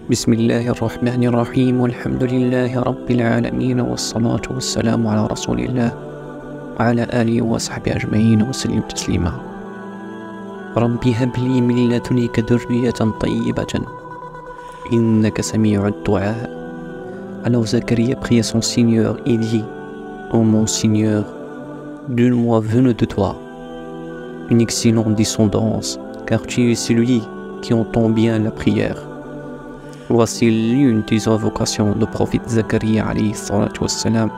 بسم الله الرحمن الرحيم والحمد لله رب العالمين والصلاة والسلام على رسول الله وعلى آله وصحبه أجمعين وسلم تسليما. رب هب لي من لدنك ذرية طيبة إنك سميع الدعاء. Alors Zacharie pria son Seigneur et dit: Ô mon Seigneur, donne-moi venue de toi une excellente descendance, car tu es celui qui entend bien la prière. Voici l'une des invocations du prophète Zacharie alayhi salatu wassalam,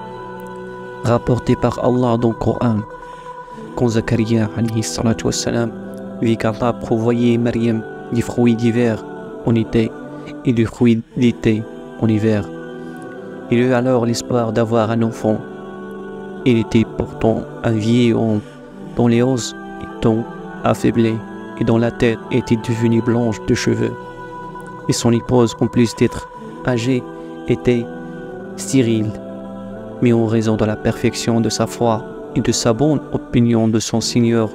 rapportée par Allah dans le Coran. Quand Zacharie alayhi salatu wassalam vit qu'Allah pourvoyait Maryam des fruits d'hiver en été et des fruits d'été en hiver, il eut alors l'espoir d'avoir un enfant. Il était pourtant un vieil homme dont les os étaient affaiblis et dont la tête était devenue blanche de cheveux. Et son épouse, en plus d'être âgée, était stérile. Mais en raison de la perfection de sa foi et de sa bonne opinion de son Seigneur,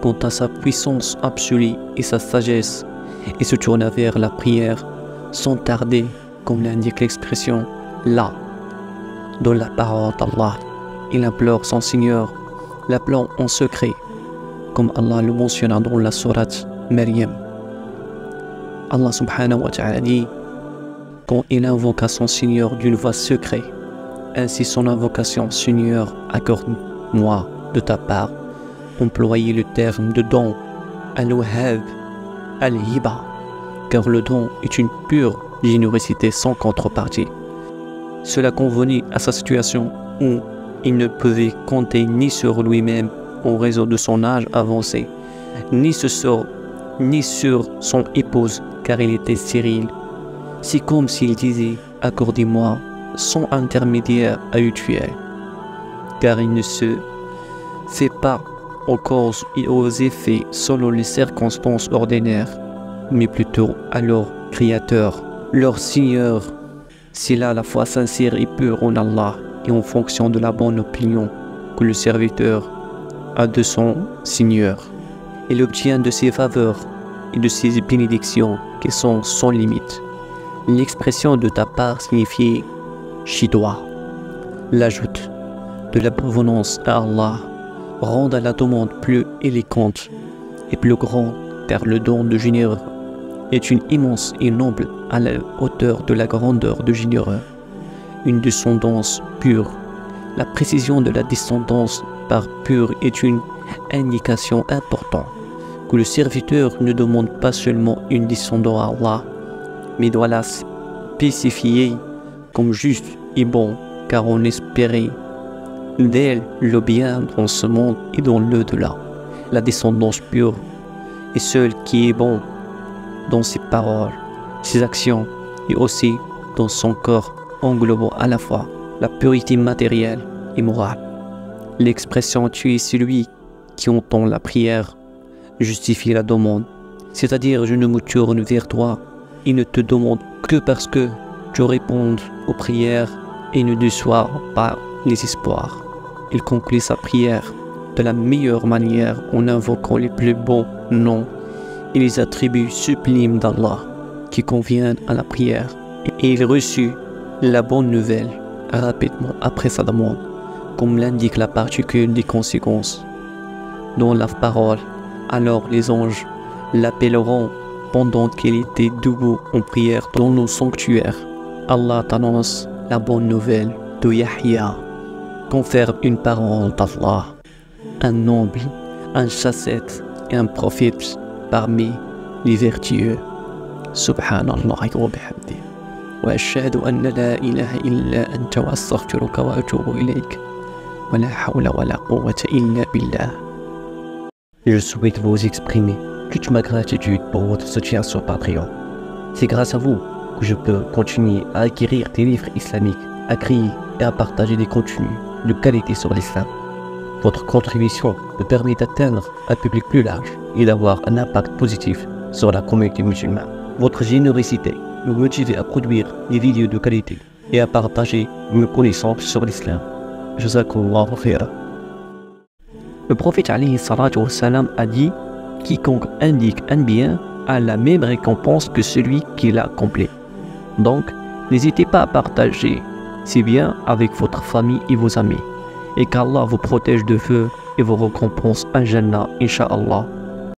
quant à sa puissance absolue et sa sagesse, il se tourna vers la prière sans tarder, comme l'indique l'expression là. Dans la parole d'Allah, il implore son Seigneur, l'appelant en secret, comme Allah le mentionne dans la sourate Maryam. Allah subhanahu wa ta'ala dit: quand il invoqua son Seigneur d'une voix secrète, ainsi son invocation: Seigneur, accorde-moi de ta part, employez le terme de don, al-wahhab, al-hiba, car le don est une pure générosité sans contrepartie. Cela convenait à sa situation où il ne pouvait compter ni sur lui-même en raison de son âge avancé, ni sur son épouse, car il était stérile. C'est comme s'il disait: accordez-moi sans intermédiaire à tuer, car il ne se fait pas aux causes et aux effets selon les circonstances ordinaires, mais plutôt à leur Créateur, leur Seigneur. C'est là la foi sincère et pure en Allah et en fonction de la bonne opinion que le serviteur a de son Seigneur. Il obtient de ses faveurs et de ses bénédictions qui sont sans limite. L'expression de ta part signifiait Shidwa. L'ajoute de la provenance à Allah rend la demande plus élégante et plus grande, car le don de généreux est une immense et noble à la hauteur de la grandeur de généreux. Une descendance pure. La précision de la descendance par pure est une indication importante que le serviteur ne demande pas seulement une descendance à Allah, mais doit la spécifier comme juste et bon, car on espérait d'elle le bien dans ce monde et dans l'au-delà. La descendance pure est celle qui est bon dans ses paroles, ses actions et aussi dans son corps, englobant à la fois la pureté matérielle et morale. L'expression « tu es celui qui entend la prière » justifie la demande, c'est-à-dire je ne me tourne vers toi et ne te demande que parce que tu réponds aux prières et ne déçois pas les espoirs. Il conclut sa prière de la meilleure manière en invoquant les plus bons noms et les attributs sublimes d'Allah qui conviennent à la prière, et il reçut la bonne nouvelle rapidement après sa demande, comme l'indique la particule des conséquences. Dans la parole, alors les anges l'appelleront pendant qu'il était debout en prière dans le sanctuaire. Allah t'annonce la bonne nouvelle de Yahya, confère une parole d'Allah, un noble, un chasset et un prophète parmi les vertueux. Subhanallah wa bihamdi. Wa ashhadu an la ilaha illa anta wa astaghfiruka wa atubu ilayk. Wa la hawla wa la quwwata illa billah. Je souhaite vous exprimer toute ma gratitude pour votre soutien sur Patreon. C'est grâce à vous que je peux continuer à acquérir des livres islamiques, à créer et à partager des contenus de qualité sur l'islam. Votre contribution me permet d'atteindre un public plus large et d'avoir un impact positif sur la communauté musulmane. Votre générosité me motive à produire des vidéos de qualité et à partager mes connaissances sur l'islam. Jazakallahu khairan. Le prophète alayhi salatu wassalam a dit: quiconque indique un bien a la même récompense que celui qui l'a accompli. Donc, n'hésitez pas à partager, si bien avec votre famille et vos amis. Et qu'Allah vous protège de feu et vous récompense un Jannah, Inch'Allah.